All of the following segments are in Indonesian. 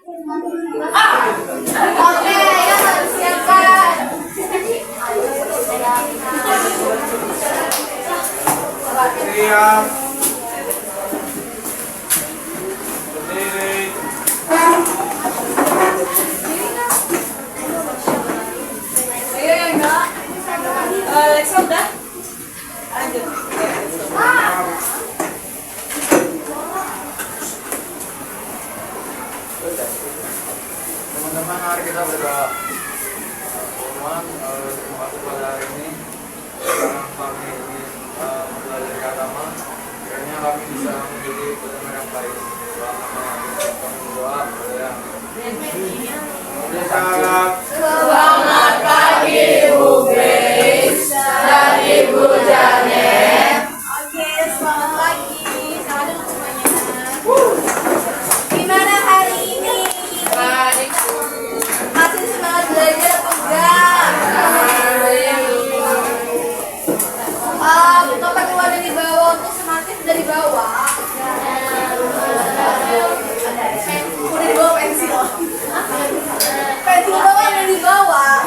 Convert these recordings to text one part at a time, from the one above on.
Oke, ya siapkan. Siap. Berdiri. Ayo yang enggak. Lexa udah. Lanjut. Teman-teman, mari kita berdoa. Tuhan, terima kasih pada hari ini karena kami ini belajar agama. Kiranya kami bisa menjadi pendengar yang baik. Kami berdoa. Selamat pagi Ibu Grace dan Ibu Janet. Oke, selamat pagi. Selamat datang semuanya. Gimana hari ini? Baik. Masih semangat belajar atau enggak? Bapak keluar dari bawah untuk semangat dari bawah. Udah di bawah pensil. Pensil bawah ada di bawah.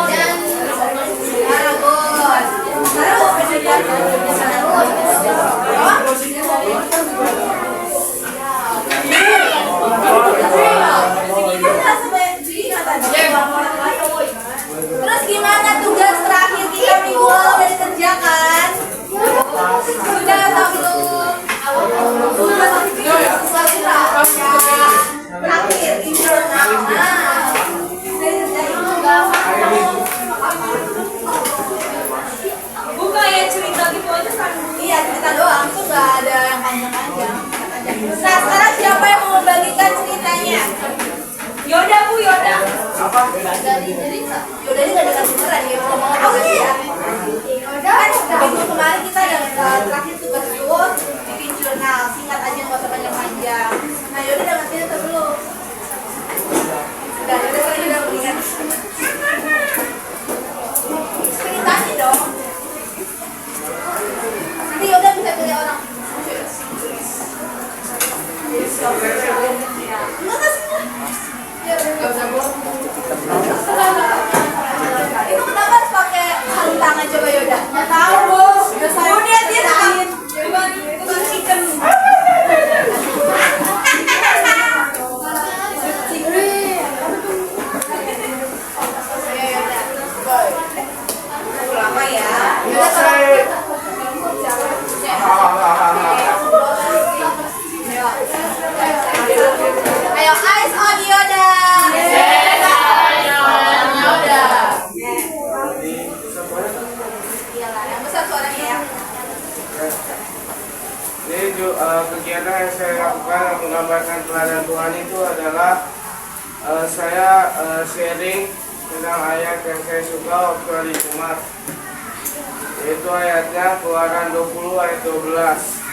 Dan bagus. Taruh pensil Terus gimana tugas terakhir kita minggu lalu udah dikerjakan? Sudah atau belum? Terakhir internal. Buka ya cerita gitu aja kan? Iya cerita doang, itu nggak ada yang panjang-panjang. Nah sekarang siapa yang mau membagikan ceritanya? Yoda Bu, Yoda. Apa? Yoda ini nggak ada beneran ya, mau apa sih ya? Yoda kan minggu kemarin kita ada terakhir tugas itu bikin jurnal, singkat aja nggak usah panjang-panjang. Nah Yoda udah ngerti atau belum? Sudah, Yoda sekarang udah berikan. Ceritanya dong. Nanti Yoda bisa pilih orang. Enggak sih. Itu kenapa harus pakai sarung tangan coba Yoda? Nggak tahu Bu. Udah dia tangan. Bukan chicken. Lama ya. Ayo eyes on Yoda. Yoda. Iyalah, yang besar suaranya ya. Ini kegiatan yang saya lakukan menggambarkan teladan Tuhan itu adalah saya sharing tentang ayat yang saya suka waktu hari Jumat, yaitu ayatnya Keluaran 20 ayat 12.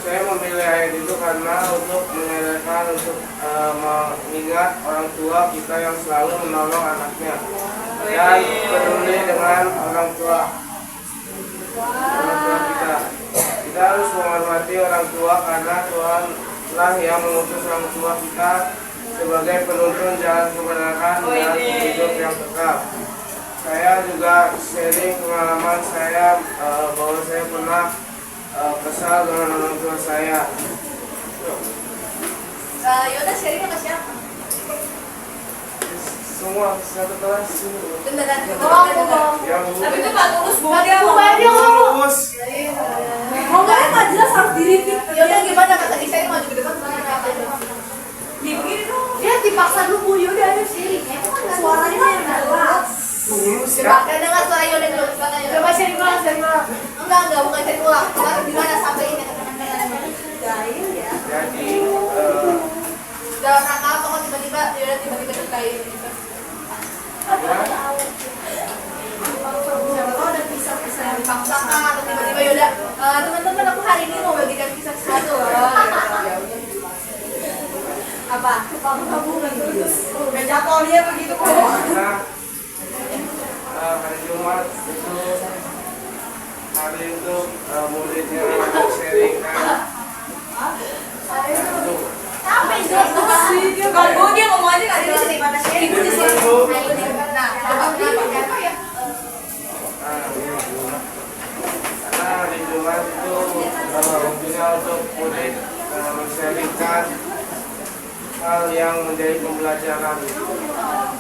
Saya memilih ayat itu karena untuk menyadarkan, untuk mengingat orang tua kita yang selalu menolong anaknya dan peduli dengan orang tua kita. Kita harus menghormati orang tua karena Tuhan lah yang mengutus orang tua kita sebagai penuntun jalan kebenaran dan hidup yang kekal. Saya juga sharing pengalaman saya bahwa saya pernah kesal dengan orang tua saya. Yoda sharing sama siapa? Semua satu kelas. Beneran? Ya Bu. Tapi itu nggak tulus Bu. Terus. Mau nggak nggak jelas harus di-repeat. Yoda gimana kata saya maju ke depan mana kata Nih begini dong. Dia dipaksa dulu Bu Yoda ada sharing. Suaranya yang jelas. Pakai dengar suara Yoda dulu. Coba sharing ulang, sharing ulang. Enggak, bukan sharing ulang. Gimana sampaiin ke teman-teman? Jahil ya. Jadi Dalam rangka apa kok tiba-tiba Yoda tiba-tiba terkait gitu? Siapa tahu ada kisah-kisah yang dipaksakan atau tiba-tiba Yoda teman-teman aku hari ini mau bagikan kisah sesuatu loh. Apa? Kabur-kaburan terus. Udah jatuh dia begitu kok. hari Jumat itu hari untuk muridnya sharing kan. memberikan hal yang menjadi pembelajaran.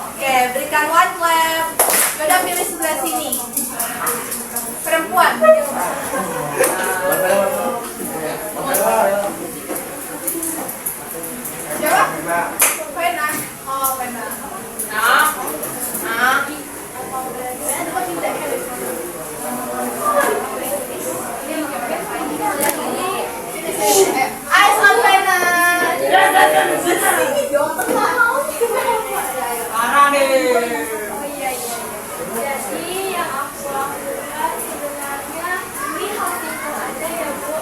Oke, berikan one clap. Yaudah pilih sebelah sini. Perempuan. Jawab. Pena. Oh, pena. Nah. Eyes on pena. Sini dong, Parah nih. Oh iya. Jadi yang aku lakukan sebenarnya ini hal simpel aja ya Bu.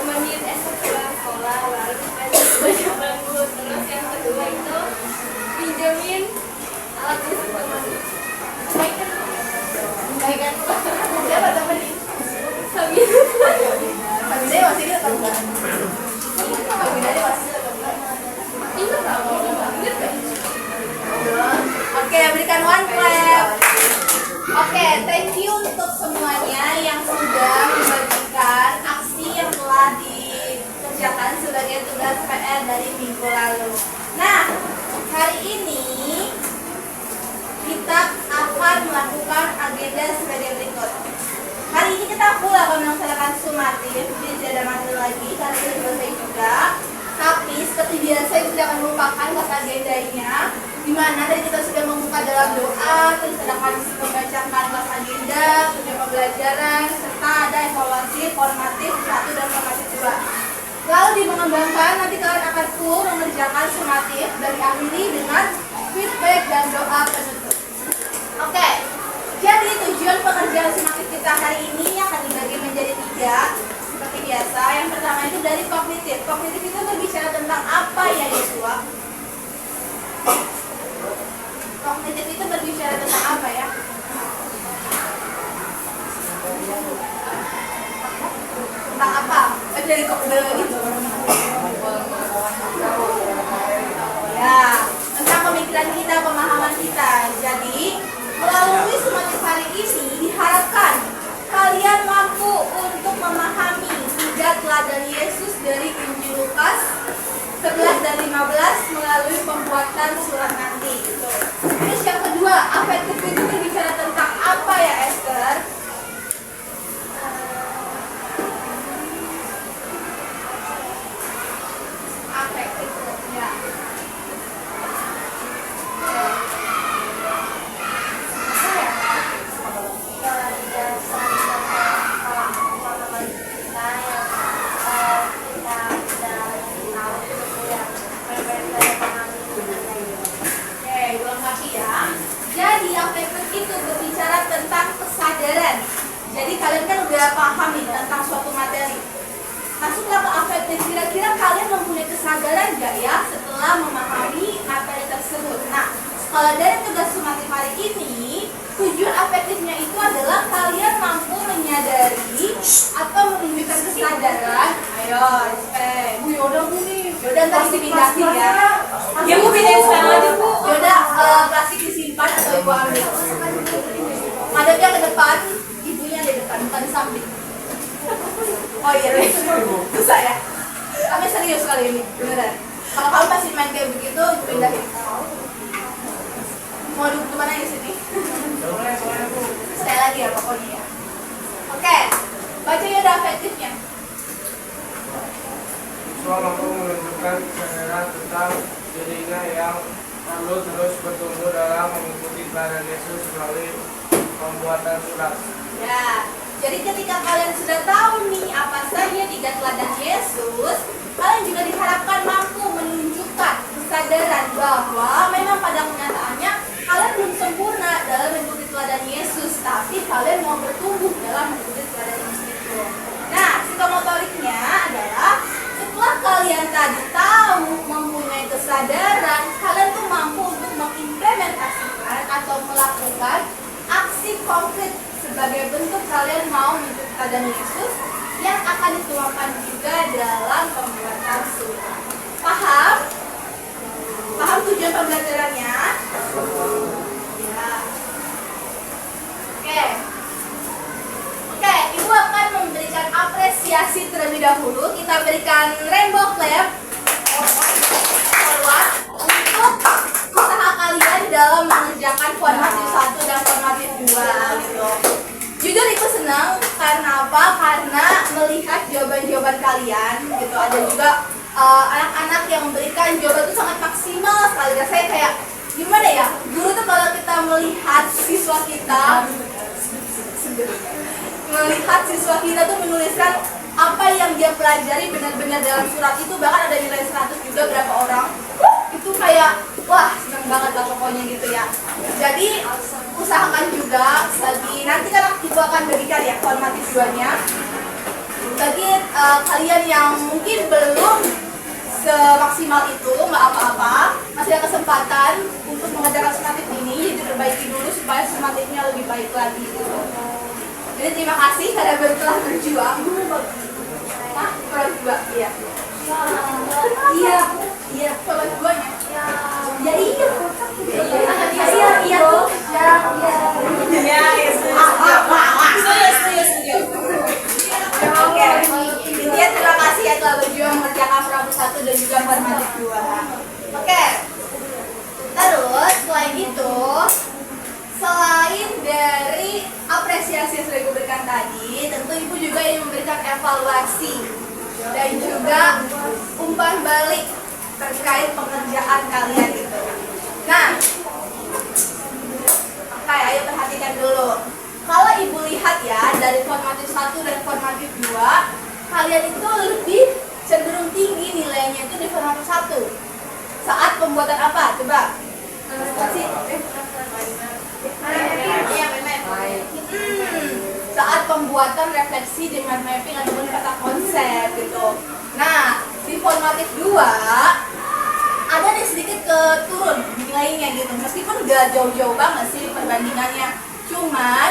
Menit esok pulang sekolah lalu kita bangun. Terus yang kedua itu pinjemin alat musik teman. Baik kan? siapa temenin? Sambil Pagi masih ingat atau enggak? Pagi masih ingat atau enggak? ingat kamu ingat gak? Oke, berikan one clap. Oke, thank you untuk semuanya yang sudah membagikan aksi yang telah dikerjakan sebagai tugas PR dari minggu lalu. Nah, hari ini kita akan melakukan agenda sebagai berikut. Hari ini kita full akan melaksanakan sumatif, jadi tidak ada materi lagi karena sudah selesai juga. Tapi seperti biasa kita tidak akan melupakan kata agendanya, di mana tadi kita sudah membuka dalam doa, terus akan membacakan kelas agenda, punya pembelajaran, serta ada evaluasi formatif 1 dan formatif 2. Lalu di mengembangkan nanti kalian akan full mengerjakan sumatif dan diakhiri dengan feedback dan doa penutup. Oke, jadi tujuan pekerjaan sumatif kita hari ini akan dibagi menjadi 3. Seperti biasa, yang pertama itu dari kognitif. Kognitif itu berbicara tentang apa ya Yosua? Kognitif itu berbicara tentang apa ya? Tentang apa? Dari kognitif gitu. Ya, tentang pemikiran kita, pemahaman kita. Jadi, melalui sumatif hari ini diharapkan kalian mampu untuk memahami 3 teladan Yesus dari Injil Lukas 11 dan 15 melalui pembuatan surat nanti. Terus yang kedua, afektif itu berbicara tentang apa ya Esther? Afektif, ya. Jadi afektif itu berbicara tentang kesadaran. Jadi kalian kan udah paham nih tentang suatu materi. Masuklah ke afektif. Kira-kira kalian mempunyai kesadaran nggak ya setelah memahami materi tersebut? Nah, kalau dari tugas sumatif hari ini, tujuan afektifnya itu adalah kalian mampu menyadari atau menunjukkan kesadaran. Ayo, Bu Yoda Bu nih. Yoda ntar dipindahin ya. Ya Bu pindahin sekarang aja Bu. Yoda plastik disimpan atau ibu ambil. Ngadepnya ke depan, ibunya di depan, bukan di samping. Oh iya, susah ya. Kami serius kali ini, beneran. Kalau kamu masih main kayak begitu, pindahin. Mau duduk di mana di sini? Sekali lagi ya pokoknya ya. Oke, baca Yoda afektifnya. Siswa mampu menunjukkan kesadaran tentang dirinya yang perlu terus bertumbuh dalam mengikuti teladan Yesus melalui pembuatan surat. Ya, jadi ketika kalian sudah tahu nih apa saja 3 teladan Yesus, kalian juga diharapkan mampu menunjukkan kesadaran bahwa memang pada kenyataannya kalian belum sempurna dalam mengikuti teladan Yesus, tapi kalian mau bertumbuh dalam mengikuti teladan Yesus itu. Nah, psikomotoriknya adalah setelah kalian tadi tahu mempunyai kesadaran, kalian tuh mampu untuk mengimplementasikan atau melakukan aksi konkret sebagai bentuk kalian mau mengikuti teladan Yesus yang akan dituangkan juga dalam pembuatan surat. Paham? Paham tujuan pembelajarannya? Ya. Oke, Ibu akan memberikan apresiasi apresiasi terlebih dahulu. Kita berikan rainbow clap forward untuk usaha kalian dalam mengerjakan formatif 1 dan formatif 2 gitu. Jujur Ibu senang karena apa? Karena melihat jawaban-jawaban kalian gitu. Ada juga anak-anak yang memberikan jawaban itu sangat maksimal sekali. Dan saya kayak gimana ya? Guru tuh kalau kita melihat siswa kita tuh menuliskan apa yang dia pelajari benar-benar dalam surat itu, bahkan ada nilai 100 juga berapa orang. Itu kayak wah seneng banget lah pokoknya gitu ya. Jadi usahakan juga nanti kan Ibu akan berikan ya formatif 2-nya. Bagi kalian yang mungkin belum semaksimal itu, nggak apa-apa, masih ada kesempatan untuk mengerjakan formatif ini. Jadi perbaiki dulu supaya formatifnya lebih baik lagi gitu. Jadi terima kasih karena telah berjuang. Hah? Formatif 2? Iya. Iya, formatif 2-nya. Ya iya. Oke, intinya terima kasih ya telah berjuang mengerjakan formatif 1 dan juga formatif 2. Oke. Terus selain itu, selain dari apresiasi yang sudah Ibu berikan tadi, tentu Ibu juga ingin memberikan evaluasi dan juga umpan balik terkait pengerjaan kalian gitu. Nah, oke, ayo perhatikan dulu. Kalau Ibu lihat ya dari formatif 1 dan formatif 2, kalian itu lebih cenderung tinggi nilainya itu di formatif 1. Saat pembuatan apa? Coba. Saat pembuatan refleksi dengan mapping ataupun kata konsep gitu. Nah, di formatif 2 ada nih sedikit turun nilainya gitu. Meskipun gak jauh-jauh banget sih perbandingannya. Cuman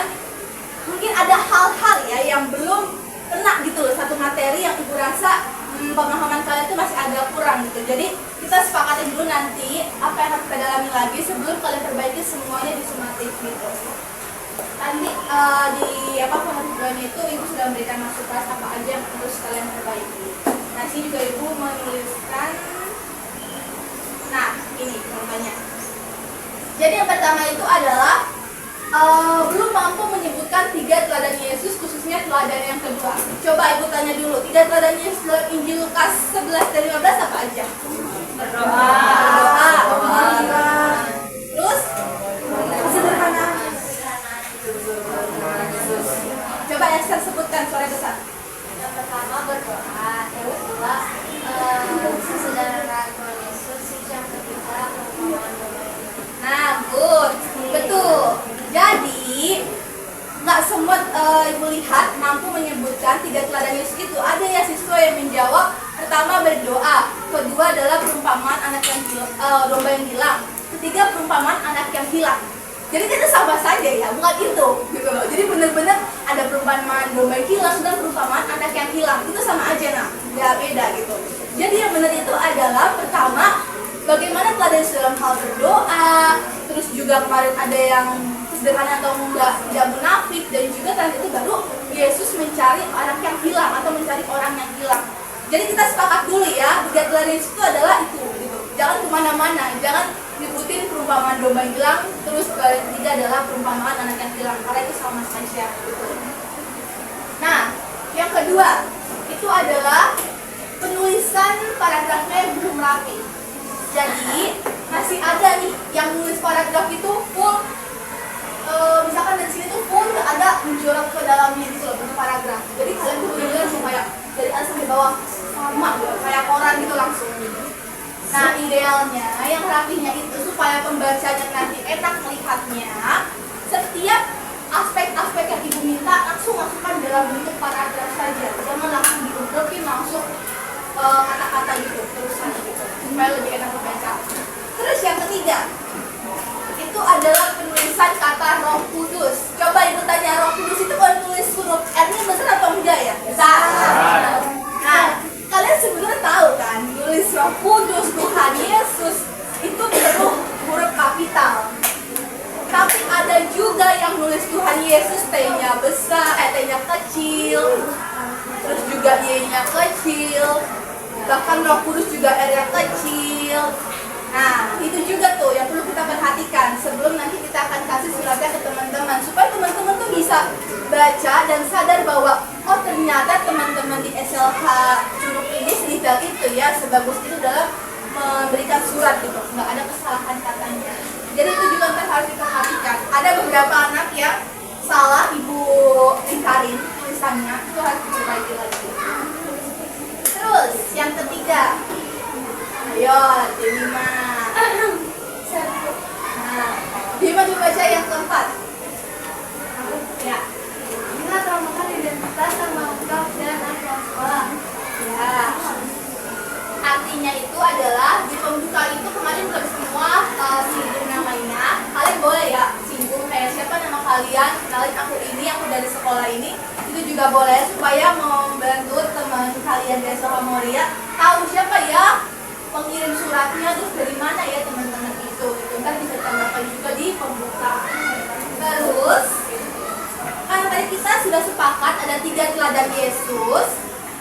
mungkin ada hal-hal ya yang belum kena gitu loh, satu materi yang Ibu rasa pemahaman kalian itu masih agak kurang gitu. Jadi kita sepakatin dulu nanti apa yang harus kita dalami lagi sebelum kalian perbaiki semuanya di sumatif gitu. Nanti di formatif 2-nya itu Ibu sudah memberikan masukan apa aja yang harus kalian perbaiki. Nah, sini juga Ibu menuliskan. Nah, ini contohnya. Jadi yang pertama itu adalah belum mampu menyebutkan 3 teladan Yesus, khususnya teladan yang kedua. Coba Ibu tanya dulu, 3 teladan Yesus dalam Injil Lukas 11 dan 15 apa aja? Berdoa. Terus? Sederhana. Coba Esther sebutkan suara besar. Yang pertama berdoa, yang kedua sesederhana Tuhan Yesus, yang ketiga perumpamaan domba. Nah, good, betul. Jadi nggak semua Ibu lihat mampu menyebutkan 3 teladan Yesus itu. Ada ya siswa yang menjawab, pertama berdoa, kedua adalah perumpamaan anak yang domba yang hilang, ketiga perumpamaan anak yang hilang. Jadi itu sama saja ya, bukan itu gitu loh. Jadi benar-benar ada perumpamaan domba yang hilang dan perumpamaan anak yang hilang, itu sama aja nah, nggak beda gitu. Jadi yang benar itu adalah pertama bagaimana teladan dalam hal berdoa, terus juga kemarin ada yang sederhana atau tidak munafik, dan juga tadi itu baru Yesus mencari anak yang hilang atau mencari orang yang hilang. Jadi kita sepakat dulu ya, 3 teladan itu adalah itu gitu. Jangan kemana-mana, jangan nyebutin perumpamaan domba yang hilang, terus teladan ketiga adalah perumpamaan anak yang hilang, karena itu sama saja gitu. Nah, yang kedua itu adalah penulisan paragrafnya yang belum rapi. Jadi masih ada nih yang nulis paragraf itu full, misalkan dari sini tuh full ada menjorok ke dalamnya gitu loh, bentuk paragraf. Jadi kalian tuh benar-benar supaya dari atas sampai bawah sama gitu, kayak koran gitu langsung. Nah, idealnya yang rapinya itu supaya pembacanya nanti enak melihatnya, setiap aspek-aspek yang Ibu minta langsung masukkan dalam bentuk paragraf saja. Jangan langsung diumpulin langsung kata-kata gitu, terusan gitu, supaya lebih enak membaca. Terus yang ketiga itu adalah penulisan kata Roh Kudus. Coba Ibu tanya, Roh Kudus itu kalau tulis huruf R-nya besar atau enggak ya? Besar. Nah, kalian sebenarnya tahu kan, tulis Roh Kudus, Tuhan Yesus itu perlu huruf kapital. Tapi ada juga yang nulis Tuhan Yesus T-nya besar, T-nya kecil. Terus juga I-nya kecil, bahkan Roh Kudus juga R-nya kecil. Nah, itu juga tuh yang perlu kita perhatikan sebelum nanti kita akan kasih suratnya ke teman-teman, supaya teman-teman tuh bisa baca dan sadar bahwa oh ternyata teman-teman di SLH Curug ini sedetail itu ya, sebagus itu dalam memberikan surat gitu, nggak ada kesalahan katanya. Jadi itu juga harus diperhatikan. Ada beberapa anak yang salah Ibu ingkarin tulisannya, itu harus diperbaiki lagi. Terus yang ketiga, ayo Dima. Nah, Dima coba baca yang keempat. Ya. Bila temukan identitas sama lengkap dan asal sekolah. Ya. Artinya itu adalah di pembuka itu kemarin belum semua singgung namanya. Kalian boleh ya singgung kayak siapa nama kalian, kenalin aku dari sekolah ini. Itu juga boleh supaya membantu teman kalian dari Sekolah Moria tahu siapa ya pengirim suratnya, terus dari mana ya teman-teman itu. Itu kan bisa ditambahkan juga di pembuka. Terus kan tadi kita sudah sepakat ada 3 teladan Yesus.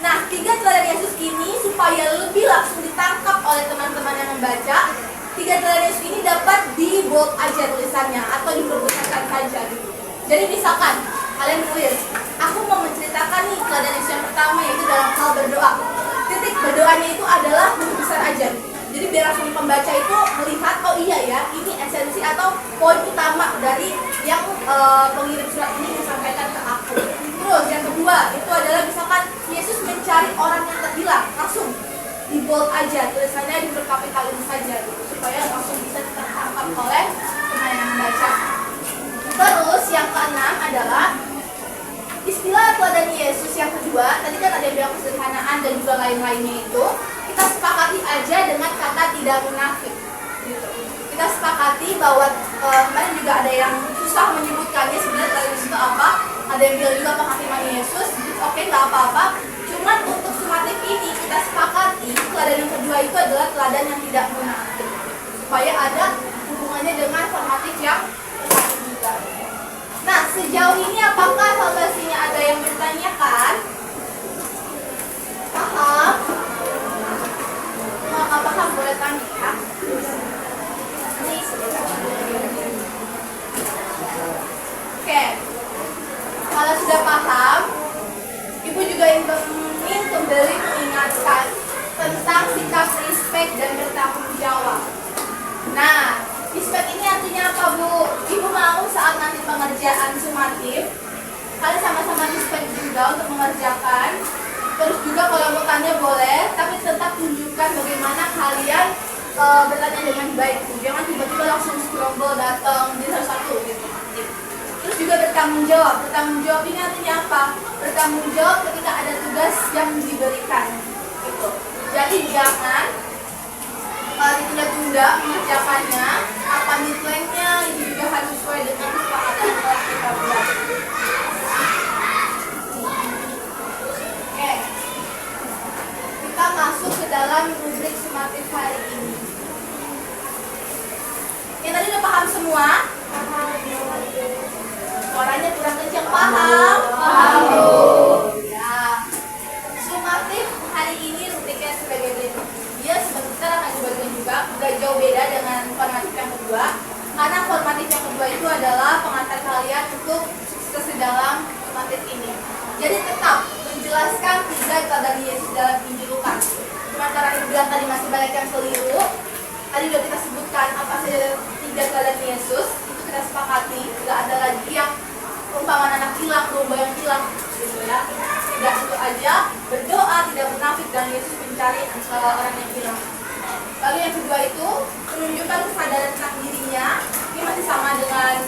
Nah, 3 teladan Yesus ini supaya lebih langsung ditangkap oleh teman-teman yang membaca, 3 teladan Yesus ini dapat di bold aja tulisannya atau diperbesarkan saja gitu. Jadi misalkan kalian tulis, aku mau menceritakan nih teladan Yesus yang pertama yaitu dalam hal berdoa. Titik berdoanya itu adalah huruf besar aja. Jadi biar langsung pembaca itu melihat oh iya ya, ini esensi atau poin utama dari yang pengirim surat ini disampaikan ke aku. Terus yang kedua itu adalah misalkan Yesus mencari orang yang terhilang, langsung di bold aja tulisannya di berkapital ini saja gitu, supaya langsung bisa tertangkap oleh teman yang membaca. Terus yang keenam adalah istilah teladan Yesus yang kedua. Tadi kan ada yang bilang kesederhanaan dan juga lain-lainnya itu. Kita sepakati aja dengan kata tidak munafik gitu. Kita sepakati bahwa kemarin juga ada yang susah menyebutkannya sebenarnya teladan Yesus itu apa. Ada yang bilang juga penghakiman Yesus. Oke, nggak apa-apa. Cuman untuk sumatif ini kita sepakati teladan yang kedua itu adalah teladan yang tidak munafik, supaya ada hubungannya dengan formatif yang satu juga. Nah, sejauh ini apakah salvasinya ada yang bertanyakan? Paham? Nggak paham boleh tanya ya. Oke. Kalau sudah paham, Ibu juga ingin kembali mengingatkan tentang sikap respect dan bertanggung jawab. Nah, respect ini artinya apa, Bu? Ibu mau saat nanti pengerjaan sumatif, kalian sama-sama respect juga untuk mengerjakan. Terus juga kalau mau tanya boleh, tapi tetap tunjukkan bagaimana kalian bertanya dengan baik. Jangan tiba-tiba langsung scroll datang di satu-satu gitu. Terus juga bertanggung jawab. Bertanggung jawab ini artinya apa? Bertanggung jawab ketika ada tugas yang diberikan gitu. Jadi jangan ditunda-tunda mengerjakannya. Apa deadline-nya itu juga harus sesuai dengan kesepakatan yang telah kita buat. Oke. Kita masuk ke dalam rubrik sumatif hari ini. Yang tadi udah paham semua? Suaranya kurang kencang, paham? Paham. Ya. Sumatif hari ini rubriknya sebagai berikut. Dia sebentar akan dibagikan juga, gak jauh beda dengan formatif yang kedua. Karena formatif yang kedua itu adalah pengantar kalian untuk sukses di dalam sumatif ini. Jadi tetap menjelaskan 3 teladan Yesus dalam Injil Lukas. Cuma karena Ibu bilang tadi masih banyak yang keliru. Tadi sudah kita sebutkan apa saja 3 teladan Yesus. Itu kita sepakati, nggak ada lagi yang umpamaan anak hilang, domba yang hilang gitu ya. Tidak itu aja, berdoa, tidak munafik, dan Yesus mencari orang yang hilang. Lalu yang kedua itu menunjukkan kesadaran tentang dirinya. Ini masih sama dengan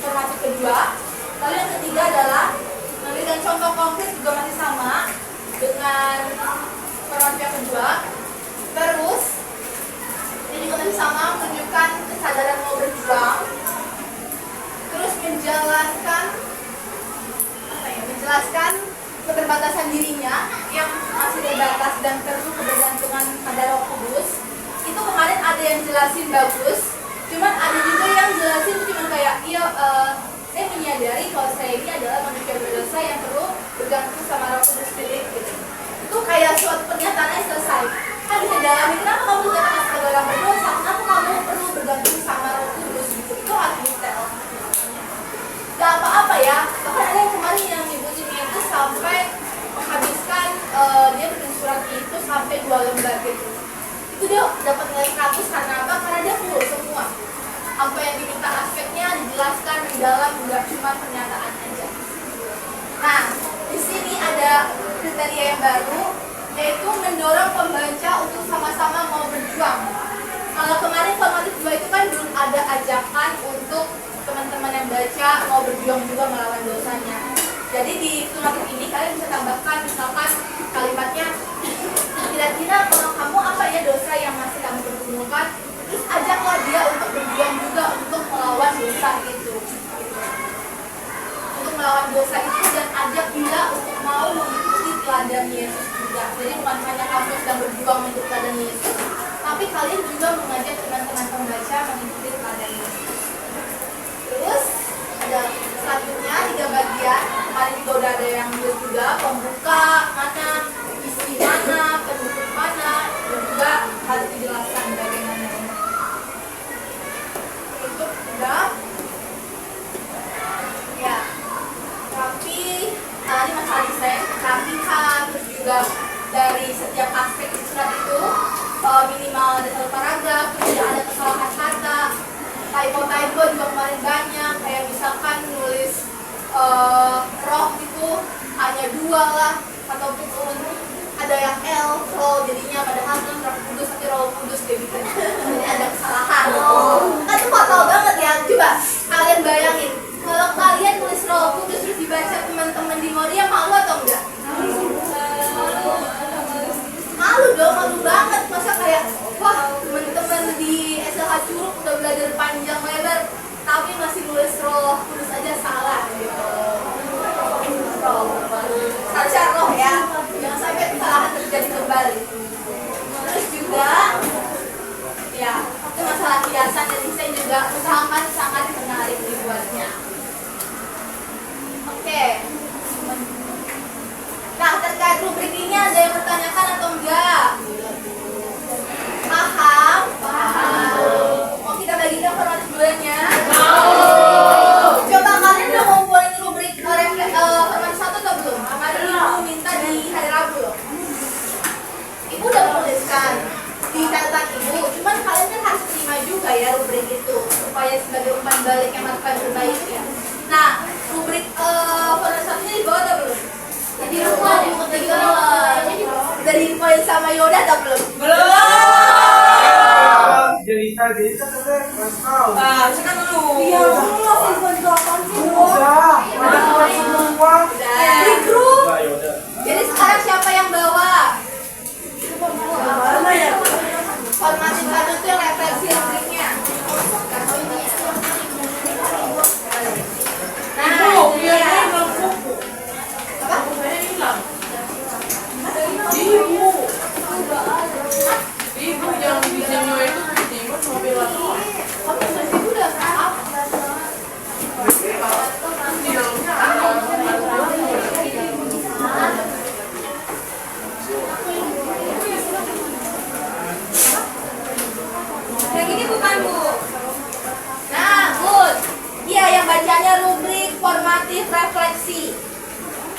formatif kedua. Lalu yang ketiga adalah memberikan contoh konkret, juga masih sama dengan formatif yang kedua. Terus ini juga masih sama, menunjukkan kesadaran mau berjuang. Terus menjelaskan keterbatasan dirinya yang masih terbatas dan perlu kebergantungan pada Roh Kudus. Itu kemarin ada yang jelasin bagus, cuman ada juga yang jelasin cuma kayak saya menyadari kalau saya ini adalah manusia berdosa yang perlu bergantung sama Roh Kudus sendiri gitu. Itu pernyataannya selesai. Kan bisa dalami kenapa kamu dikatakan sebagai orang berdosa, kenapa kamu perlu bergantung sama Roh Kudus gitu. Itu harus detail. Gak apa-apa ya, bahkan ada yang kemarin yang nyebutin itu sampai menghabiskan dia bikin surat itu sampai 2 lembar gitu. Itu dia dapat nilai 100 karena apa? Karena dia full semua. Apa yang diminta aspeknya dijelaskan di dalam, nggak cuma pernyataan aja. Nah, di sini ada kriteria yang baru, yaitu mendorong pembaca untuk sama-sama mau berjuang. Kalau kemarin formatif 2 itu kan belum ada ajakan untuk teman-teman yang baca mau berjuang juga melawan dosanya. Jadi di formatif ini kalian bisa tambahkan misalkan kalimatnya, kira-kira kalau kamu apa ya dosa yang masih kamu pergumulkan, terus ajaklah dia untuk berjuang juga untuk melawan dosa itu. Untuk melawan dosa itu dan ajak dia untuk mau mengikuti teladan Yesus juga. Jadi bukan hanya kamu sedang berjuang untuk teladan Yesus, tapi kalian juga mengajak teman-teman pembaca mengikuti teladan Yesus. Terus ada selanjutnya 3 bagian. Kemarin juga udah ada yang juga pembuka mana, isi mana, penutup mana, dan juga harus dijelaskan bagaimana. Itu udah. Ya. Tapi ini masalah desain, tapi harus juga dari setiap aspek surat itu minimal ada 1 paragraf, tidak ada kesalahan kata. Typo juga kemarin banyak, kayak misalkan nulis roh itu hanya 2 lah, ataupun ada yang L, roh jadinya padahal kan roh kudus tapi roh kudus kayak gitu. Jadi ada kesalahan. Kan itu fatal banget ya. Coba kalian bayangin, kalau kalian nulis roh kudus terus dibaca teman-teman di Moria, malu atau enggak? Malu dong, malu banget. Masa kayak wah teman-teman di SLH Curug udah belajar panjang lebar tapi masih nulis roh kudus aja salah gitu. Saja roh ya, jangan sampai kesalahan terjadi kembali. Terus juga ya itu masalah kiasan dan desain juga usahakan sangat menarik dibuatnya. Oke. Nah, terkait rubrik ini ada yang bertanyakan atau enggak? Paham? Paham. Mau kita bagikan format dulunya? Mau. Coba kalian udah ngumpulin rubrik format 1 atau belum? Kemarin Ibu minta di hari Rabu loh. Ibu udah menuliskan di catatan Ibu, cuman kalian kan harus terima juga ya rubrik itu supaya sebagai umpan balik yang melakukan terbaik ya. Nah, rubrik format 1-nya dibawa atau belum? Jadi rumah di ketiga udah diinfoin sama Yoda atau belum? Belum. Cerita katanya nggak tahu. Sekarang dulu. Iya, lu langsung info itu apaan sih? Udah, ada semua. Di grup. Jadi sekarang siapa yang bawa? Mana ya? Formatif 1 itu yang refleksi rubriknya. Nah, Ibu, ini biar ya. dia bilang kuku. Apa? Saya hilang. Ibu. Ibu yang desainnya itu tiba mobil doang. Kamu udah sibuk udah maaf. Di dalamnya ada. Yang ini bukan Bu. Nah, good. Iya, yang bacanya rubrik formatif refleksi.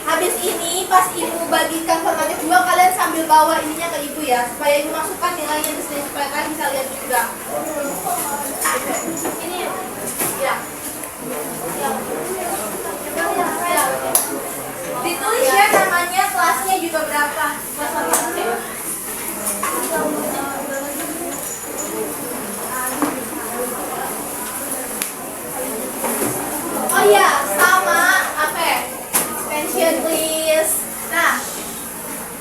Habis ini pas Ibu bagikan formatif 2, kalian sambil bawa ininya ke Ibu ya, supaya Ibu masukkan nilainya di sini supaya kalian bisa lihat juga. Ini ya. Ya. Ya. Ditulis ya namanya, kelasnya juga berapa. Kelas apa? Oh iya, sama apa ya? Pension list. Nah,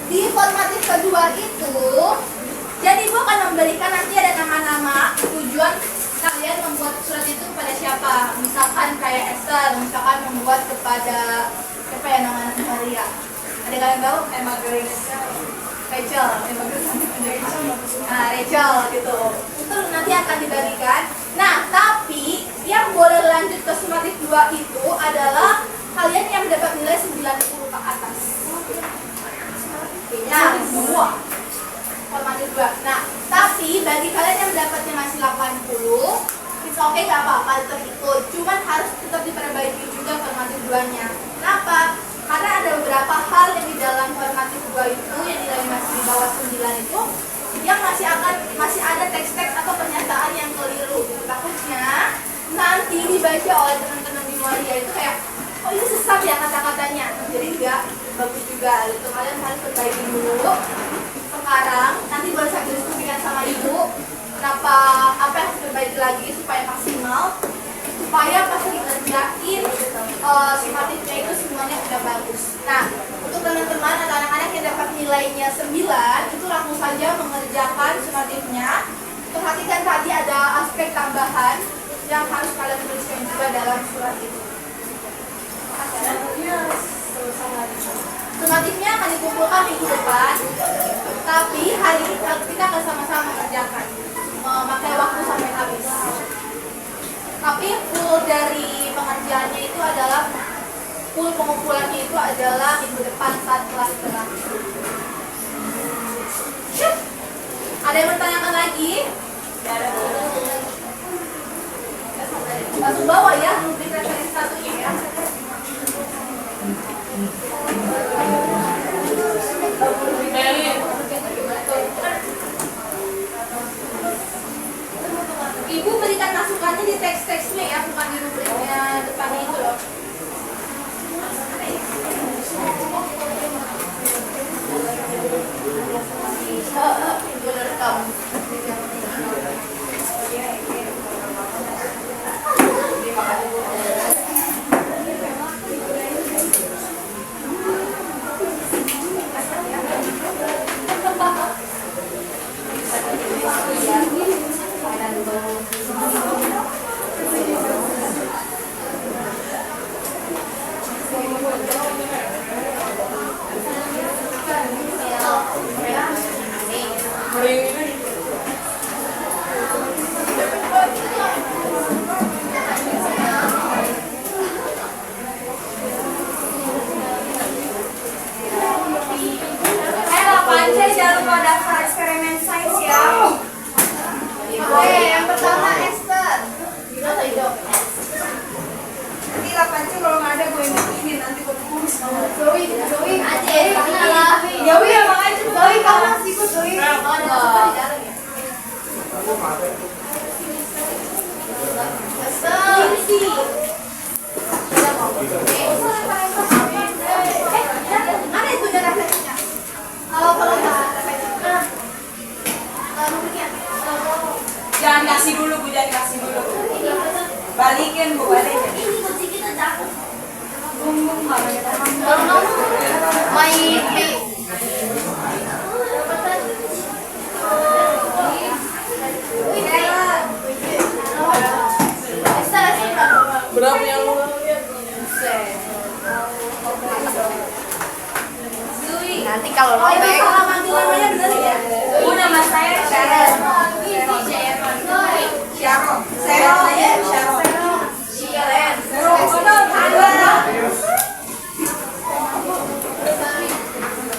di formatif kedua itu, jadi Ibu akan memberikan nanti ada nama-nama tujuan kalian membuat surat itu kepada siapa. Misalkan kayak Esther, misalkan membuat kepada siapa ya nama Maria. Ada kalian tahu? Rachel, nah Rachel gitu. Itu nanti akan dibagikan. Nah, tapi yang boleh lanjut ke sumatif 2 itu adalah kalian yang dapat nilai 90 ke atas. Nah, semua. juga. Nah, tapi bagi kalian yang mendapatnya masih 80, it's okay, nggak apa-apa, tetap ikut. Cuman harus tetap diperbaiki juga formatif 2-nya. Kenapa? Karena ada beberapa hal yang di dalam formatif 2 itu yang nilai masih di bawah 9 itu yang masih ada teks-teks atau pernyataan yang keliru. Takutnya nanti dibaca oleh teman-teman di Mulia itu kayak, oh ini sesat ya kata-katanya, jadi nggak bagus juga gitu. Kalian harus perbaiki dulu sekarang, nanti baru saya diskusikan sama ibu kenapa, apa yang harus diperbaiki lagi supaya maksimal, supaya pas dikerjain sumatifnya itu semuanya udah bagus. Nah, untuk teman-teman atau anak-anak yang dapat nilainya 9 itu langsung saja mengerjakan sumatifnya. Perhatikan tadi ada aspek tambahan yang harus kalian tuliskan juga dalam surat itu. Sumatifnya akan dikumpulkan minggu depan, tapi hari ini kita akan sama-sama mengerjakan, memakai waktu sampai habis. Tapi full dari pengerjaannya itu adalah, full pengumpulannya itu adalah minggu depan saat kelas terakhir. Ada yang bertanyakan lagi? Langsung bawa ya, di referensi satunya ya. Ibu berikan masukannya di teks-teksnya ya, bukan di rubriknya depannya itu loh. Gue rekam. Jangan lupa daftar eksperimen sains ya. Oke, yang pertama Esther. Gimana itu? Nanti 8C kalau nggak ada gue bikinin, nanti gue tulis. Zoe aja. Zoe ya makanya Zoe kamu masih ikut Zoe. Oh, ada suka di dalam ya. Esther. Mana itu darah refleksinya? Kalau jangan kasih dulu, Bu, jangan kasih dulu. Balikin, Bu, balikin. ini kunci kita cakep. Bumbung banget. Berapa yang lu? Nanti kalau lo salah manggil namanya bener ya? Bu, nama saya Sharon. Sharon. Saya Sharon.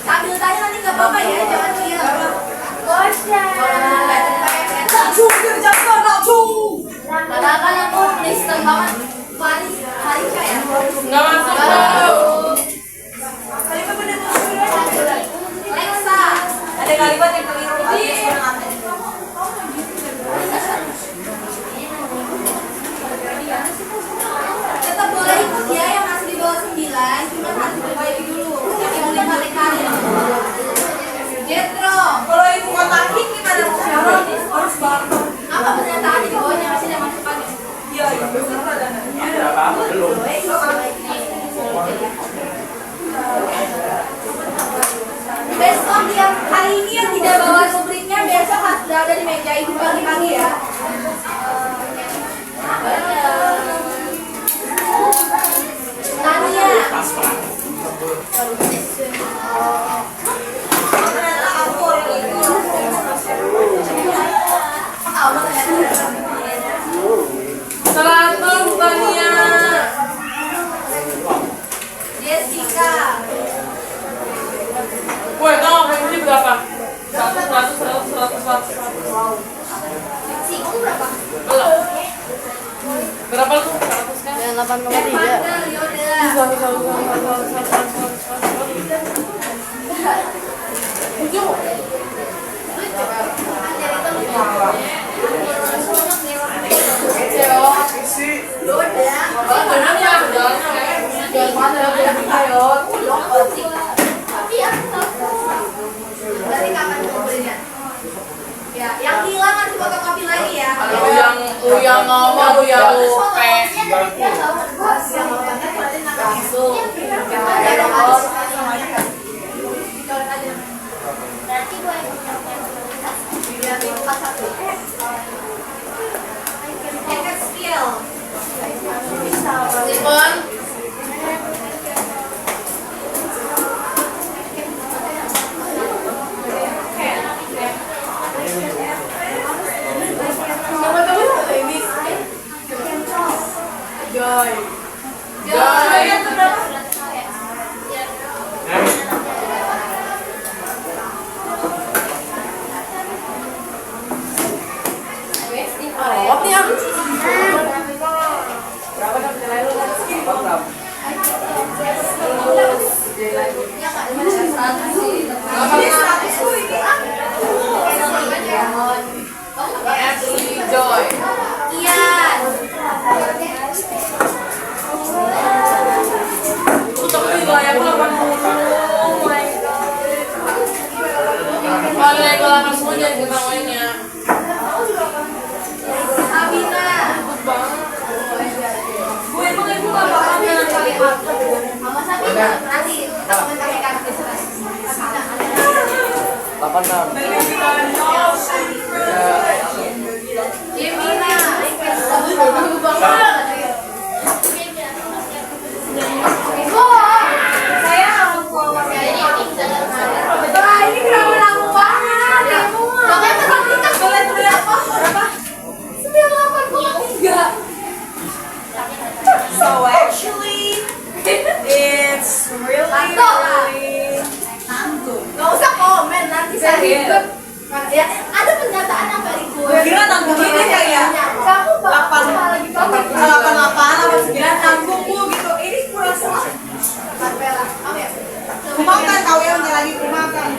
Sambil tanya nanti nggak apa-apa ya, jangan diam. Langsung kerja kan langsung. Padahal kan aku Kristen banget. Marika ya? Nggak masuk. Kalimat benar tuh. Lexa. Ada kalimat yang keliru. Tetap boleh ikut ya yang masih di bawah 9, cuma harus diperbaiki dulu. Yang boleh kali-kali. Jetro. Kalau ibu kotakin gimana Bu Sharon? Harus banget. Apa pernyataan di bawahnya masih ada masukannya? Iya, benar ada. Besok yang hari ini yang tidak bawa rubriknya besok harus sudah ada di meja ibu pagi-pagi ya. Tania. Ternyata aku orang itu. Selamat Tania. Jessica. Woi, tau ini berapa? 100, 100, 100, 100. 8,3. Dari kapan ngumpulnya? Ya, yang hilang nanti fotokopi lagi ya. Uyang ngomong, uyang lupa. Berarti gue yang second skill. Simon. Joy. Awak nih aku. Berapa dah nilai lu? 4. Joy. Iya. Untuk nilai aku 80. Oh my god. Kalau yang kelas semua jangan kita mainnya. Sabina. Gue emang ibu gak apa-apa cari apa. Mama Sabina. Nanti kita komentari kartu. 86. Jemina. Ini kenapa lama banget? Makanya kita boleh berapa? 98,3. So actually, it's really Gak usah komen, nanti saya ribet. Ya, ada pernyataan yang very good. Kira nanggung ini kayak Kamu bapak 8 lagi komen. 88 nanggung bu gitu. Ini kurang salah. Marvela, kamu ya? Kumakan kau yang lagi kumakan.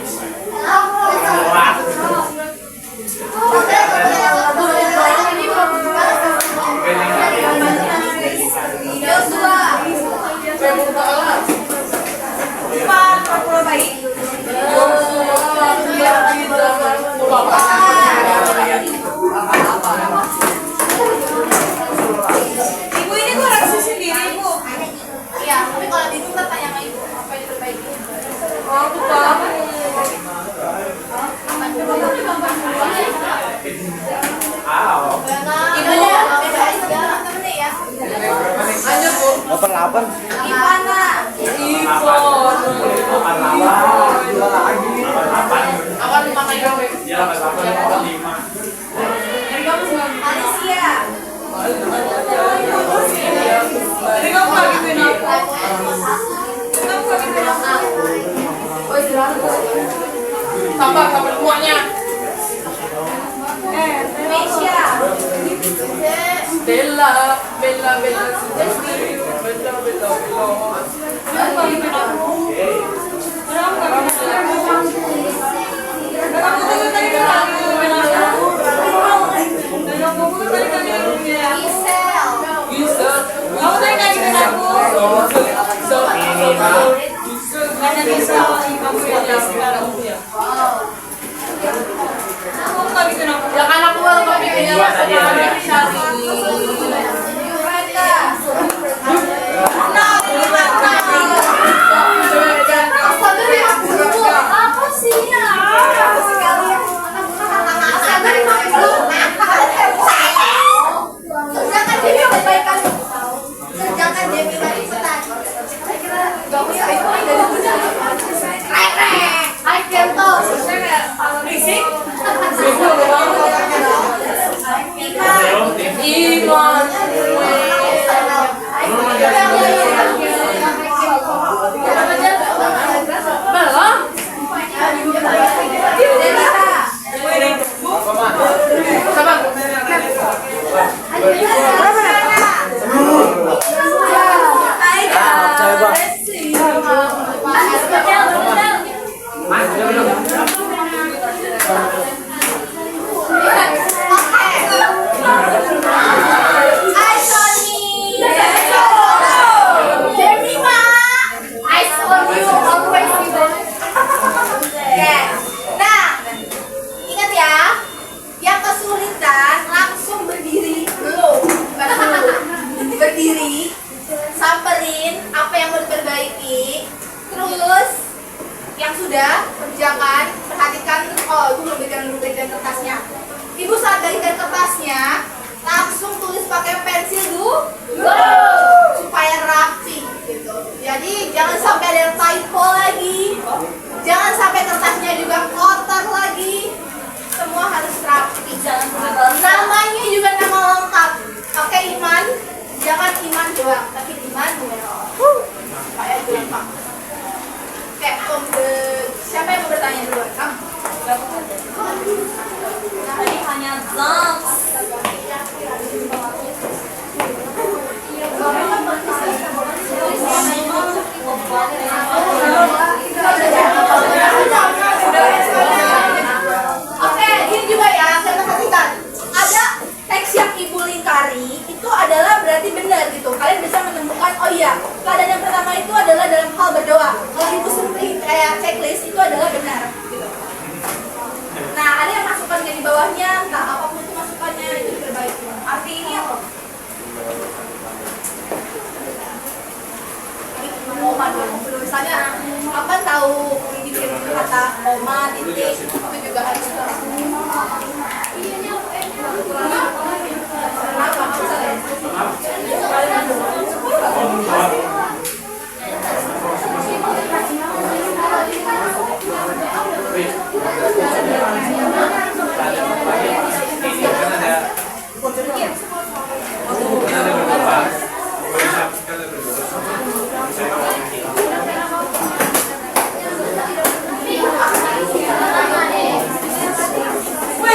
Joshua. 40 baik. Ibu ini koreksi sendiri bu. Iya, tapi kalau bingung kan tanya sama ibu apa yang diperbaiki. Aku tahu. Ibu ya, bedain segala temennya ya. Aja bu. 88. Gimana? Ipon. Awan pakai kafe. Alicia. Jadi kamu gak gituin aku. Kamu gak gituin aku. Oh, istirahat. Tambah semuanya. Mesia. Bella. Giselle. Bisa. Kamu tadi ngajarin aku. Karena bisa kamu yang sekarang ya. Kamu gak gituin aku. Ya kan aku baru kepikirnya dari Syari. Yureka. Apa sih ya? Sedangkan dia perbaikan. Sedangkan dia bilang ikutan. Saya kira gak usah itu dari benar. I can talk. Risik. Iman. Bella. Bu. Sabar. bawahnya, entah apapun itu masukannya itu diperbaiki. Arti ini apa? Koma dong. Misalnya apa tahu bikin kata koma, titik itu juga harus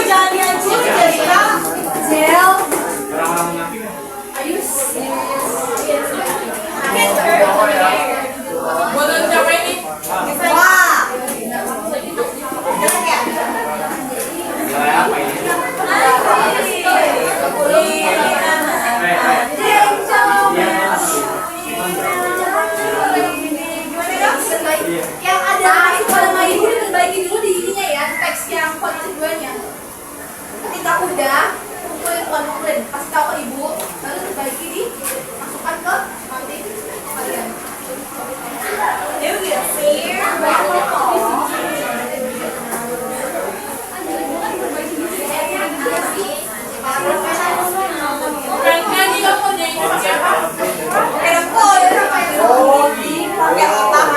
jangan dihancurin Jessica. Jel. Buatan siapa ini? Wah. Yang ada itu pada main ini diperbaiki dulu di ininya ya, teks yang font keduanya. Ketika udah, kumpulin, kasih tahu ke ibu, lalu diperbaiki di masukkan ke nanti kalian. Kayaknya dia mau jadi siapa? Pakai otak.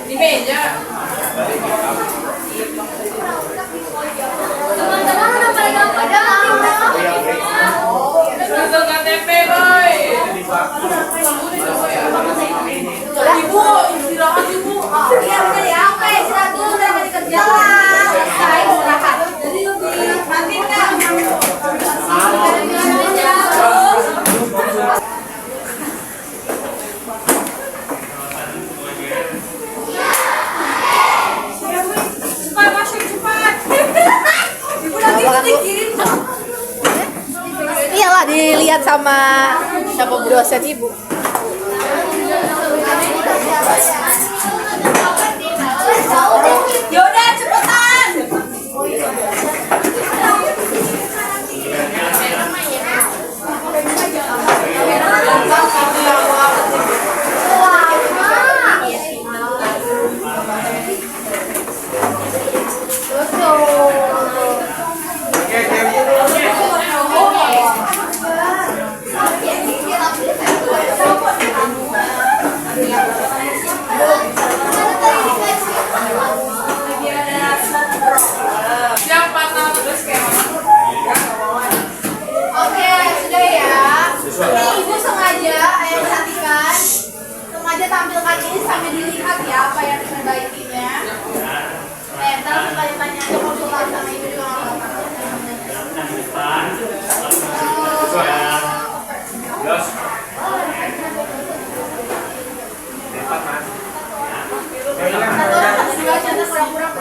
Di meja. Langsung KTP, boy. Ibu, istirahat ibu. Iya bener ya, oke istirahat dulu udah tadi kerja. Saya istirahat. Jadi lebih nanti kan. Cepat masuk cepat. Ibu nanti dikirim. Iyalah dilihat sama siapa dosen ibu. Yaudah cepetan. Siapa tahu terus kayak Oke, sudah ya. Ini ibu sengaja, perhatikan. Sengaja tampilkan ini sambil dilihat ya apa yang diperbaikinya. Ntar supaya tanya aja konsultan sama ibu juga nggak apa-apa. Satu orang satu dua contoh kurang-kurang.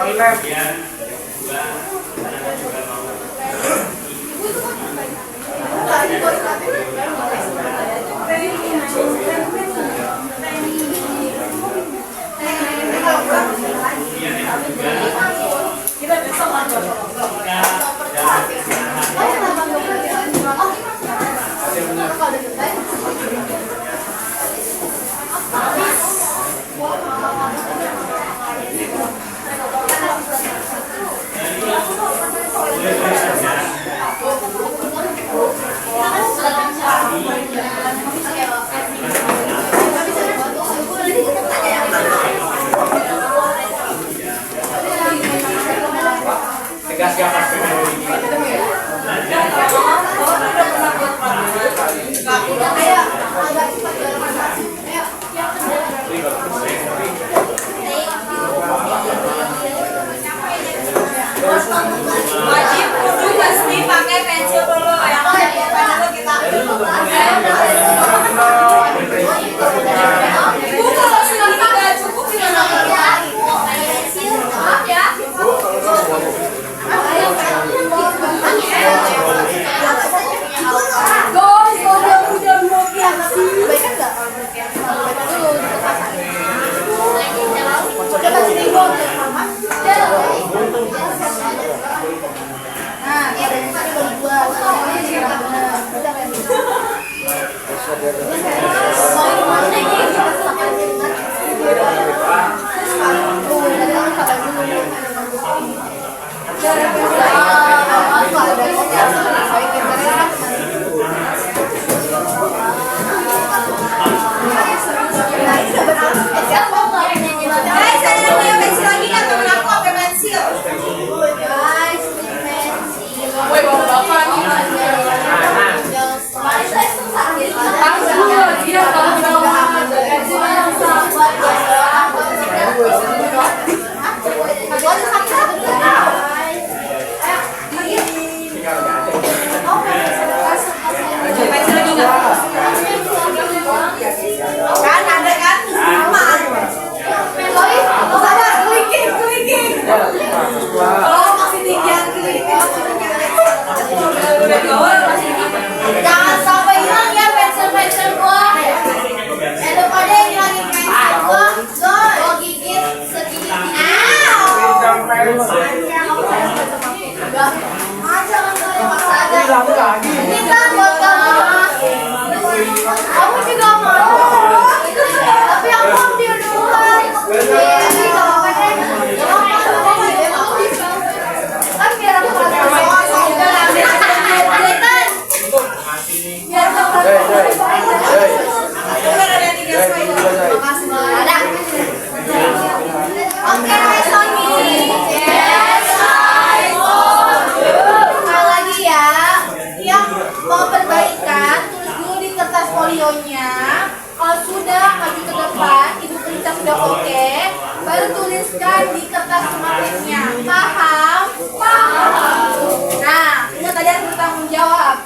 tuliskan di kertas kemarinnya. Paham? Paham. Nah, ingat tadi harus bertanggung jawab.